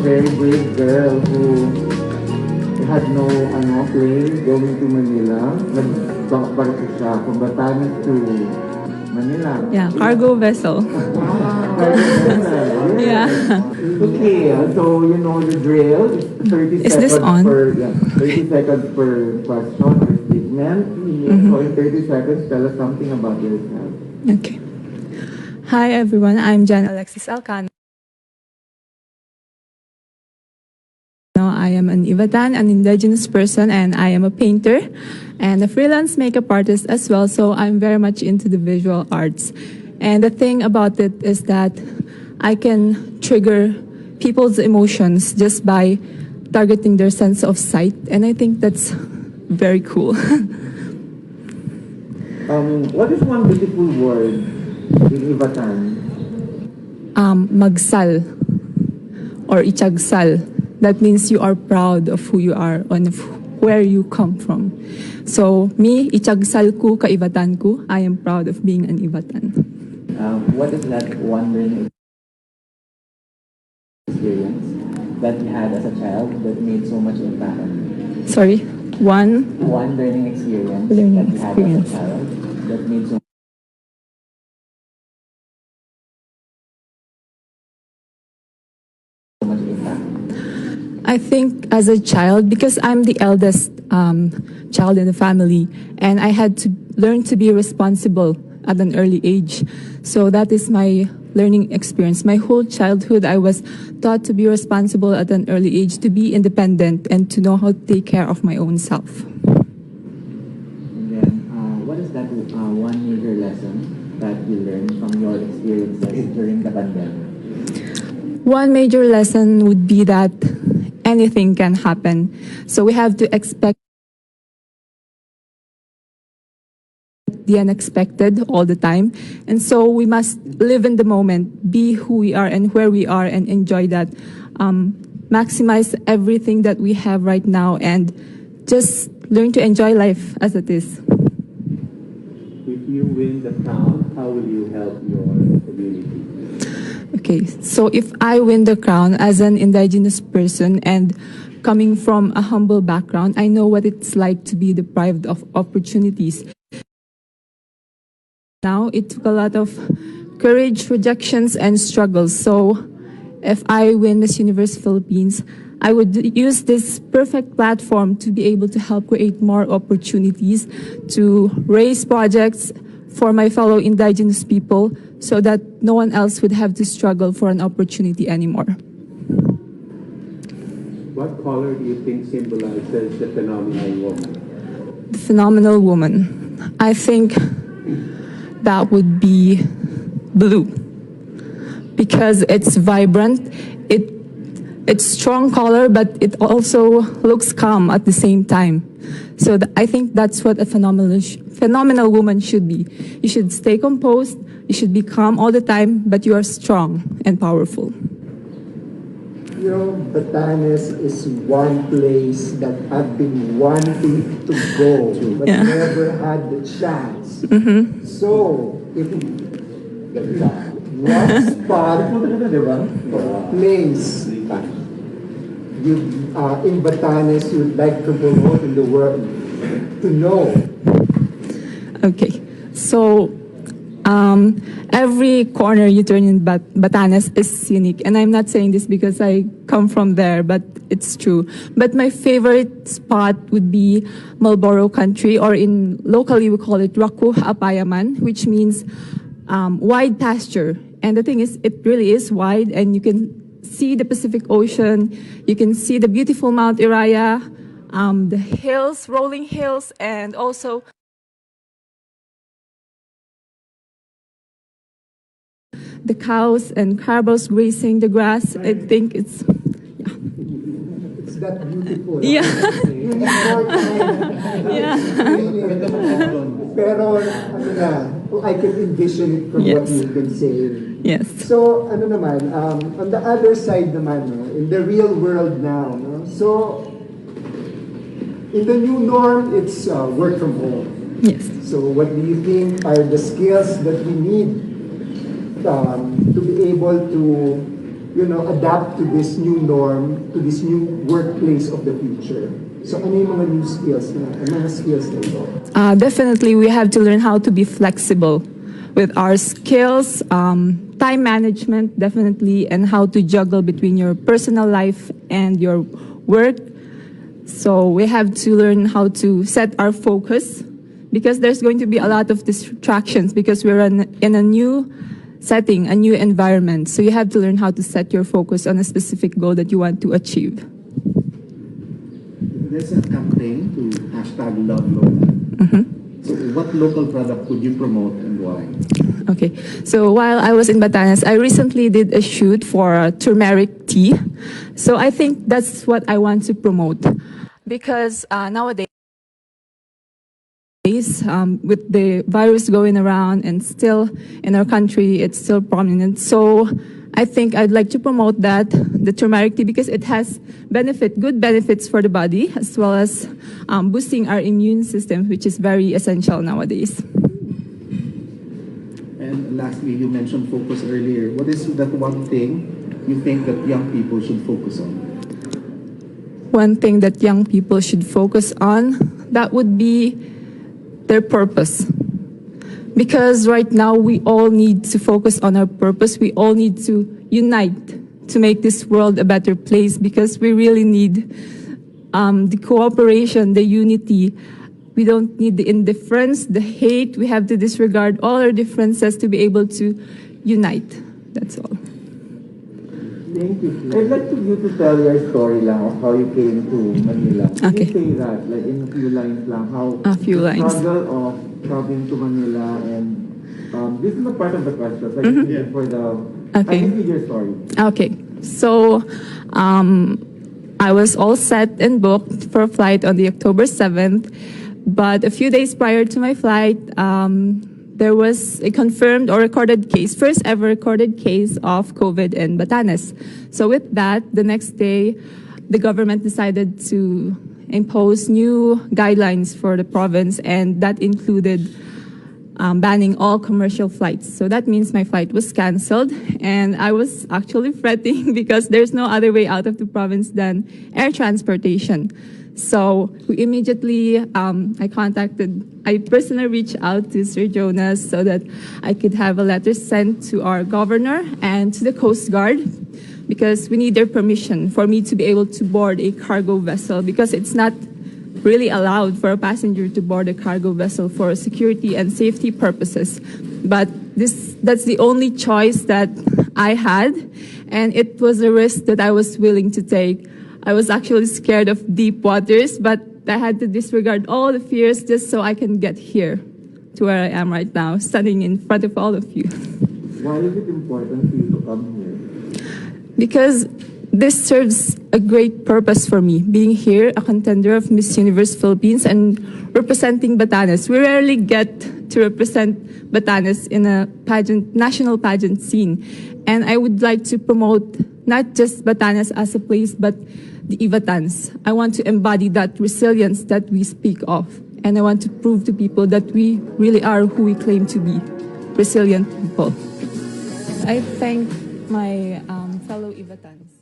very brave girl who had no plane going to Manila. Nagbarko siya from Batanes to Manila. Yeah, cargo vessel. Yeah. Okay, so you know the drill. 30 Is seconds this on? per 30 seconds per question or statement. So in 30 seconds, tell us something about yourself. Okay. Hi everyone, I'm Alexis Elcano. I am an Ivatan, an indigenous person, and I am a painter and a freelance makeup artist as well. So I'm very much into the visual arts. And the thing about it is that I can trigger people's emotions just by targeting their sense of sight. And I think that's very cool. What is one beautiful word in Ivatan? Magsal or ichagsal. That means you are proud of who you are and of where you come from. So me, ichagsal ko ka Ivatan ko. I am proud of being an Ivatan. What is that one learning experience that you had as a child that made so much impact on you? Sorry, one learning experience Learning that you had as experience. a child that made so much impact. I think as a child, because I'm the eldest child in the family, and I had to learn to be responsible at an early age. So that is my learning experience. My whole childhood, I was taught to be responsible at an early age, to be independent, and to know how to take care of my own self. And then, what is that one major lesson that you learned from your experiences during the pandemic? One major lesson would be that anything can happen. So we have to expect the unexpected all the time. And so we must live in the moment, be who we are and where we are, and enjoy that. Maximize everything that we have right now and just learn to enjoy life as it is. If you win the crown, how will you help your community? Okay, so if I win the crown as an indigenous person and coming from a humble background, I know what it's like to be deprived of opportunities. Now, it took a lot of courage, rejections, and struggles. So if I win Miss Universe Philippines, I would use this perfect platform to be able to help create more opportunities, to raise projects for my fellow indigenous people so that no one else would have to struggle for an opportunity anymore. What color do you think symbolizes the phenomenal woman? The phenomenal woman. I think that would be blue because it's vibrant, it's strong color, but it also looks calm at the same time. So I think that's what a phenomenal woman should be. You should stay composed, you should be calm all the time, but you are strong and powerful. You know, Batanes is one place that I've been wanting to go, but never had the chance. So, if what spot, place you in Batanes you'd like to promote in the world to know? Okay, so every corner you turn in Batanes is unique. And I'm not saying this because I come from there, but it's true. But my favorite spot would be Marlboro Country, or in locally we call it Rakuh Apayaman, which means wide pasture. And the thing is, it really is wide, and you can see the Pacific Ocean, you can see the beautiful Mount Iraya, the hills, rolling hills, and also the cows and carabos grazing the grass. I think it's that beautiful. Yeah. Yeah. Pero, ano na, I can envision it from what you've been saying. Yes. So, ano naman, on the other side naman, no, in the real world now, no, so, in the new norm, it's work from home. Yes. So, what do you think are the skills that we need to be able to adapt to this new norm, to this new workplace of the future? So ano yung mga new skills na ito? Definitely, we have to learn how to be flexible with our skills, time management, definitely, and how to juggle between your personal life and your work. So we have to learn how to set our focus because there's going to be a lot of distractions because we're in a new setting, a new environment. So you have to learn how to set your focus on a specific goal that you want to achieve. There's a campaign to hashtag Love Local. So what local product would you promote and why? Okay, so while I was in Batanes, I recently did a shoot for turmeric tea. So I think that's what I want to promote because nowadays, with the virus going around and still in our country, it's still prominent. So I think I'd like to promote that, the turmeric tea, because it has good benefits for the body, as well as boosting our immune system, which is very essential nowadays. And lastly, you mentioned focus earlier. What is that one thing you think that young people should focus on? One thing that young people should focus on, that would be their purpose. Because right now, we all need to focus on our purpose. We all need to unite to make this world a better place because we really need the cooperation, the unity. We don't need the indifference, the hate. We have to disregard all our differences to be able to unite. That's all. Thank you. I'd like you to tell your story lang of how you came to Manila. Can Okay. you say that, like in a few lines lang, how A few the lines. struggle of traveling to Manila and this is not part of the question, so I just need it for the, Okay. I just need your story. Okay, so I was all set and booked for a flight on the October 7th, but a few days prior to my flight, there was a confirmed or recorded case, first ever recorded case of COVID in Batanes. So with that, the next day, the government decided to impose new guidelines for the province, and that included banning all commercial flights. So that means my flight was canceled, and I was actually fretting because there's no other way out of the province than air transportation. So we immediately, I personally reached out to Sir Jonas so that I could have a letter sent to our governor and to the Coast Guard because we need their permission for me to be able to board a cargo vessel because it's not really allowed for a passenger to board a cargo vessel for security and safety purposes. But that's the only choice that I had, and it was a risk that I was willing to take. I was actually scared of deep waters, but I had to disregard all the fears just so I can get here to where I am right now, standing in front of all of you. Why is it important for you to come here? Because this serves a great purpose for me, being here, a contender of Miss Universe Philippines and representing Batanes. We rarely get to represent Batanes in a national pageant scene. And I would like to promote not just Batanes as a place, but the Ivatans. I want to embody that resilience that we speak of. And I want to prove to people that we really are who we claim to be, resilient people. I thank my fellow Ivatans.